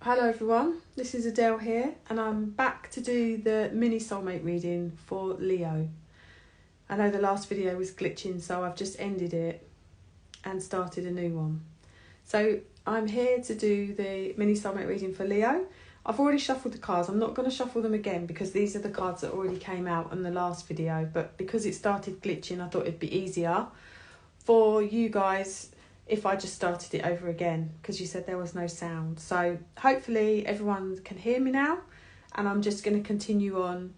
Hello everyone, this is Adele here and I'm back to do the mini soulmate reading for Leo. I know the last video was glitching, so I've just ended it and started a new one. So I'm here to do the mini soulmate reading for Leo. I've already shuffled the cards. I'm not going to shuffle them again because these are the cards that already came out in the last video, but because it started glitching I thought it'd be easier for you guys if I just started it over again, because you said there was no sound. So hopefully everyone can hear me now, and I'm just going to continue on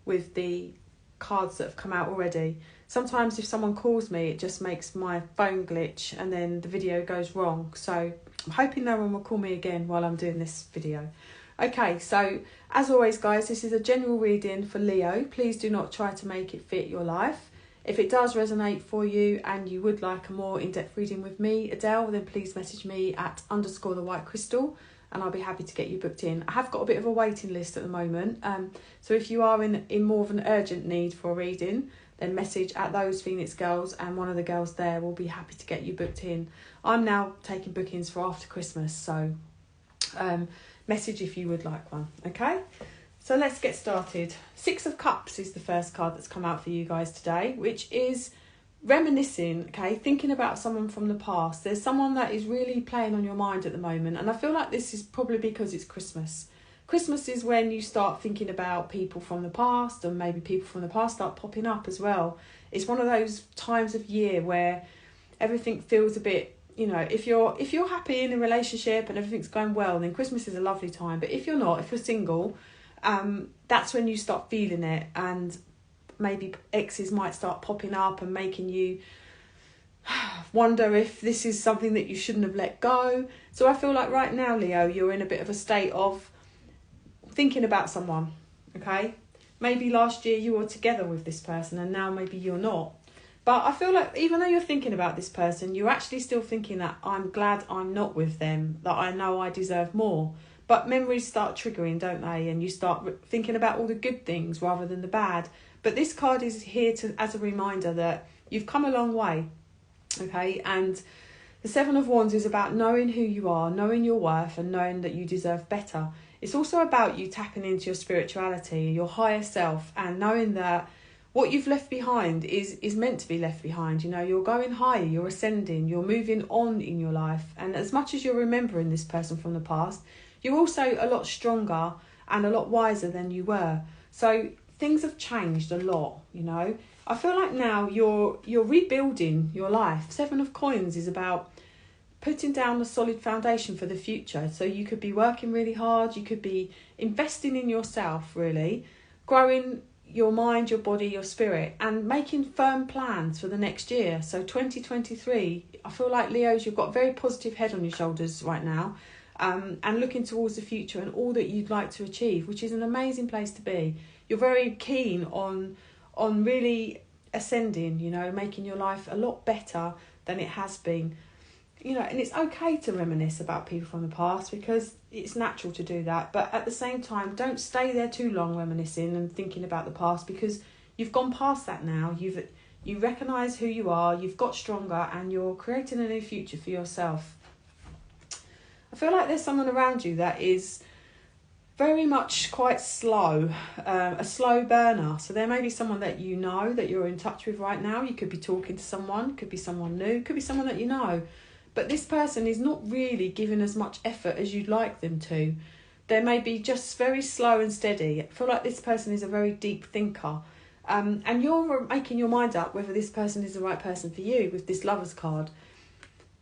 with the cards that have come out already. Sometimes if someone calls me, it just makes my phone glitch and then the video goes wrong. So I'm hoping no one will call me again while I'm doing this video. Okay, so as always guys, this is a general reading for Leo. Please do not try to make it fit your life. If it does resonate for you and you would like a more in-depth reading with me, Adele, then please message me at _thewhitecrystal and I'll be happy to get you booked in. I have got a bit of a waiting list at the moment, so if you are in more of an urgent need for a reading, then message at those Phoenix girls and one of the girls there will be happy to get you booked in. I'm now taking bookings for after Christmas, so message if you would like one, okay? So let's get started. Six of Cups is the first card that's come out for you guys today, which is reminiscing, okay, thinking about someone from the past. There's someone that is really playing on your mind at the moment, and I feel like this is probably because it's Christmas. Christmas is when you start thinking about people from the past, and maybe people from the past start popping up as well. It's one of those times of year where everything feels a bit, you know, if you're happy in a relationship and everything's going well, then Christmas is a lovely time. But if you're not, if you're single, that's when you start feeling it, and maybe exes might start popping up and making you wonder if this is something that you shouldn't have let go. So I feel like right now, Leo, you're in a bit of a state of thinking about someone, okay? Maybe last year you were together with this person and now maybe you're not. But I feel like even though you're thinking about this person, you're actually still thinking that I'm glad I'm not with them, that I know I deserve more. But memories start triggering, don't they? And you start thinking about all the good things rather than the bad. But this card is here as a reminder that you've come a long way, okay? And the Seven of Wands is about knowing who you are, knowing your worth, and knowing that you deserve better. It's also about you tapping into your spirituality, your higher self, and knowing that what you've left behind is meant to be left behind. You know, you're going higher, you're ascending, you're moving on in your life. And as much as you're remembering this person from the past, you're also a lot stronger and a lot wiser than you were. So things have changed a lot, you know. I feel like now you're rebuilding your life. Seven of Coins is about putting down a solid foundation for the future. So you could be working really hard, you could be investing in yourself, really, growing your mind, your body, your spirit, and making firm plans for the next year. So 2023, I feel like, Leos, you've got a very positive head on your shoulders right now. And looking towards the future and all that you'd like to achieve, which is an amazing place to be. You're very keen on really ascending, you know, making your life a lot better than it has been. You know, and it's okay to reminisce about people from the past because it's natural to do that. But at the same time, don't stay there too long reminiscing and thinking about the past, because you've gone past that now. You recognise who you are, you've got stronger, and you're creating a new future for yourself. I feel like there's someone around you that is very much quite slow, a slow burner. So there may be someone that you know that you're in touch with right now. You could be talking to someone, could be someone new, could be someone that you know. But this person is not really giving as much effort as you'd like them to. They may be just very slow and steady. I feel like this person is a very deep thinker. And you're making your mind up whether this person is the right person for you with this Lovers card.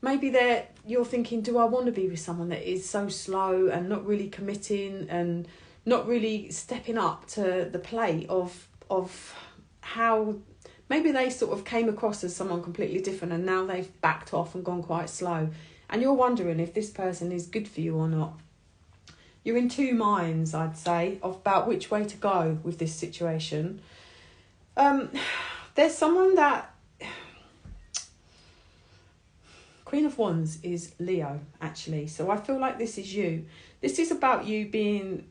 Maybe you're thinking, do I want to be with someone that is so slow and not really committing and not really stepping up to the plate of how maybe they sort of came across as someone completely different and now they've backed off and gone quite slow. And you're wondering if this person is good for you or not. You're in two minds, I'd say, about which way to go with this situation. There's someone that... Queen of Wands is Leo, actually. So I feel like this is you. This is about you being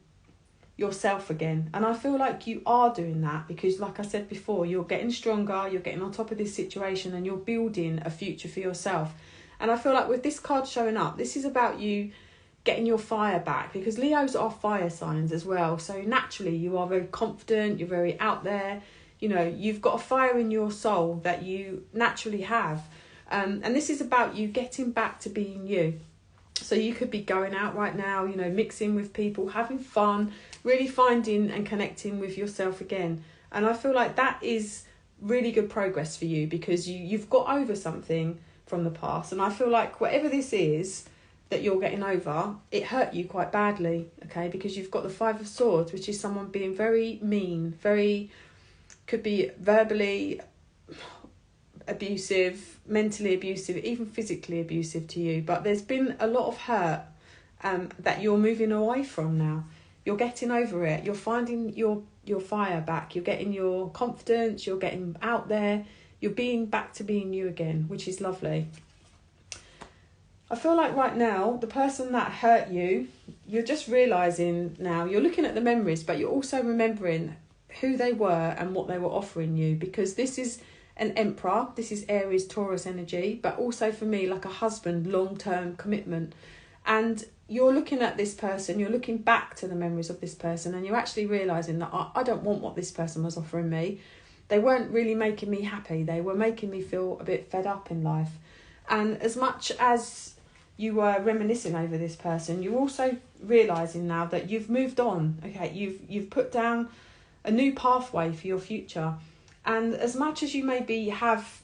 yourself again. And I feel like you are doing that because, like I said before, you're getting stronger, you're getting on top of this situation and you're building a future for yourself. And I feel like with this card showing up, this is about you getting your fire back, because Leos are fire signs as well. So naturally you are very confident, you're very out there, you know, you've got a fire in your soul that you naturally have. And this is about you getting back to being you. So you could be going out right now, you know, mixing with people, having fun, really finding and connecting with yourself again. And I feel like that is really good progress for you, because you've got over something from the past. And I feel like whatever this is that you're getting over, it hurt you quite badly, okay? Because you've got the Five of Swords, which is someone being very mean, very, could be verbally abusive, mentally abusive, even physically abusive to you. But there's been a lot of hurt that you're moving away from now. You're getting over it. You're finding your fire back. You're getting your confidence. You're getting out there. You're being back to being you again, which is lovely. I feel like right now, the person that hurt you, you're just realising now, you're looking at the memories, but you're also remembering who they were and what they were offering you, because this is an Emperor, this is Aries, Taurus energy, but also for me, like a husband, long-term commitment. And you're looking at this person, you're looking back to the memories of this person, and you're actually realising that I don't want what this person was offering me. They weren't really making me happy. They were making me feel a bit fed up in life. And as much as you were reminiscing over this person, you're also realising now that you've moved on. Okay, you've put down a new pathway for your future. And as much as you maybe have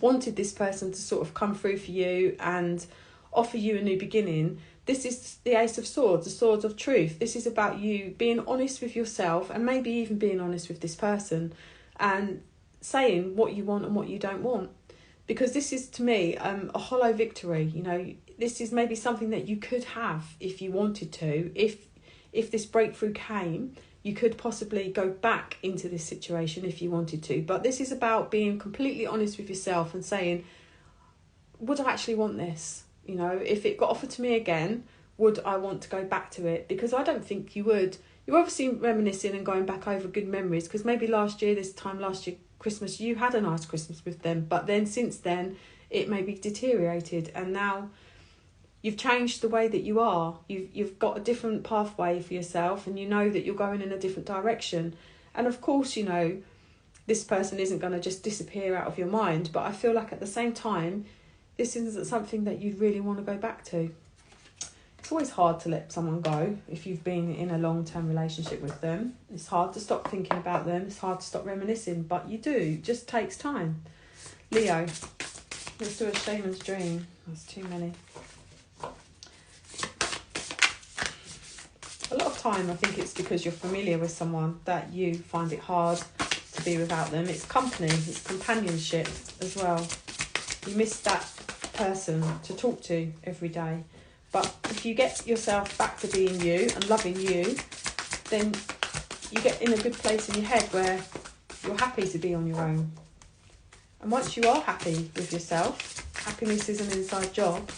wanted this person to sort of come through for you and offer you a new beginning, this is the Ace of Swords, the Swords of Truth. This is about you being honest with yourself, and maybe even being honest with this person, and saying what you want and what you don't want. Because this is, to me, a hollow victory. You know, this is maybe something that you could have if you wanted to. If this breakthrough came, you could possibly go back into this situation if you wanted to. But this is about being completely honest with yourself and saying, would I actually want this? You know, if it got offered to me again, would I want to go back to it? Because I don't think you would. You're obviously reminiscing and going back over good memories, because maybe this time last year, Christmas, you had a nice Christmas with them, but then since then it maybe deteriorated, and now you've changed the way that you are. You've got a different pathway for yourself, and you know that you're going in a different direction. And of course, you know, this person isn't going to just disappear out of your mind, but I feel like at the same time, this isn't something that you'd really want to go back to. It's always hard to let someone go if you've been in a long-term relationship with them. It's hard to stop thinking about them. It's hard to stop reminiscing, but you do. It just takes time. Leo, let's do a shaman's dream. That's too many. A lot of time, I think it's because you're familiar with someone that you find it hard to be without them. It's company, it's companionship as well. You miss that person to talk to every day. But if you get yourself back to being you and loving you, then you get in a good place in your head where you're happy to be on your own. And once you are happy with yourself, happiness is an inside job,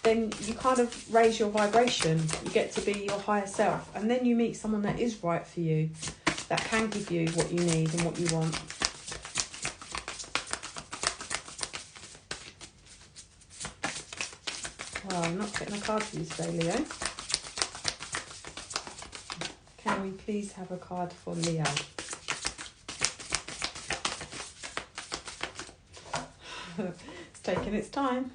then you kind of raise your vibration. You get to be your higher self. And then you meet someone that is right for you, that can give you what you need and what you want. Well, I'm not getting a card for you today, Leo. Can we please have a card for Leo? It's taking its time.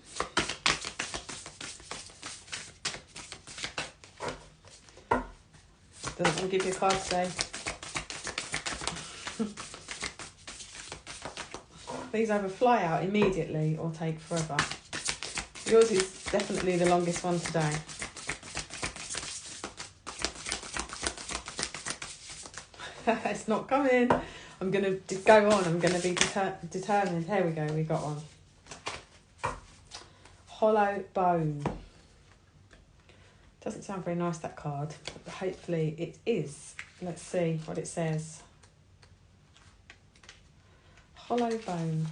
Doesn't want to give you a card today. These either fly out immediately or take forever. Yours is definitely the longest one today. It's not coming. I'm going to go on. I'm going to be determined. Here we go. We got one. Hollow Bone. Doesn't sound very nice, that card. But hopefully it is. Let's see what it says. Hollow Bone.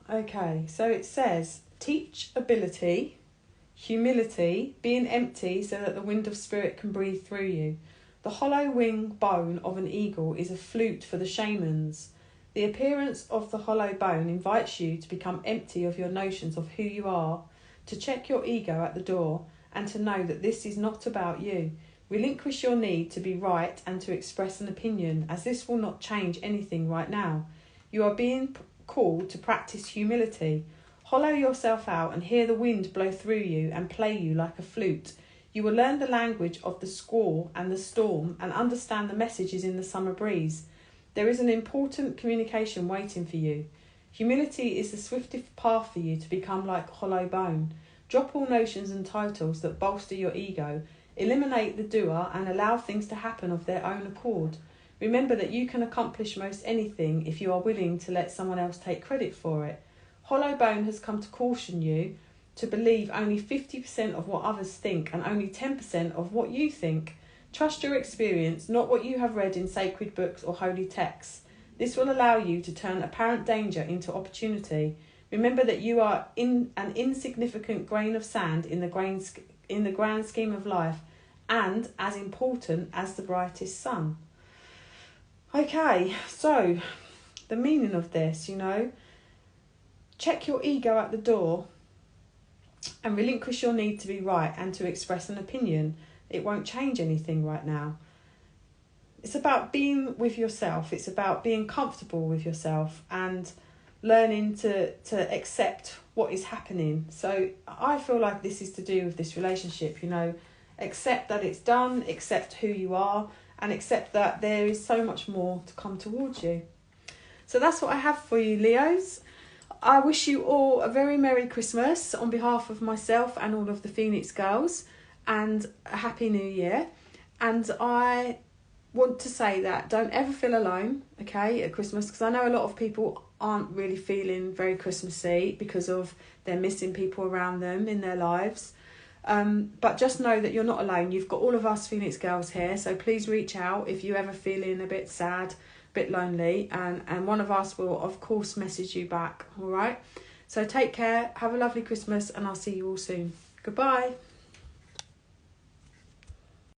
Okay, so it says, teachability, humility, being empty so that the wind of spirit can breathe through you. The hollow wing bone of an eagle is a flute for the shamans. The appearance of the hollow bone invites you to become empty of your notions of who you are, to check your ego at the door and to know that this is not about you. Relinquish your need to be right and to express an opinion, as this will not change anything right now. You are being called to practice humility. Hollow yourself out and hear the wind blow through you and play you like a flute. You will learn the language of the squall and the storm and understand the messages in the summer breeze. There is an important communication waiting for you. Humility is the swiftest path for you to become like hollow bone. Drop all notions and titles that bolster your ego. Eliminate the doer and allow things to happen of their own accord. Remember that you can accomplish most anything if you are willing to let someone else take credit for it. Hollow bone has come to caution you to believe only 50% of what others think and only 10% of what you think. Trust your experience, not what you have read in sacred books or holy texts. This will allow you to turn apparent danger into opportunity. Remember that you are in an insignificant grain of sand in the grand scheme of life, and as important as the brightest sun. Okay, so the meaning of this, check your ego at the door and relinquish your need to be right and to express an opinion. It won't change anything right now. It's about being with yourself. It's about being comfortable with yourself and learning to accept what is happening. So I feel like this is to do with this relationship, accept that it's done, accept who you are, and accept that there is so much more to come towards you. So that's what I have for you, Leos. I wish you all a very Merry Christmas on behalf of myself and all of the Phoenix girls, and a Happy New Year. And I want to say that don't ever feel alone, okay, at Christmas, because I know a lot of people aren't really feeling very Christmassy because of they're missing people around them in their lives. But just know that you're not alone. You've got all of us Phoenix girls here, so please reach out if you're ever feeling a bit sad, a bit lonely, and one of us will, of course, message you back, all right? So take care, have a lovely Christmas, and I'll see you all soon. Goodbye.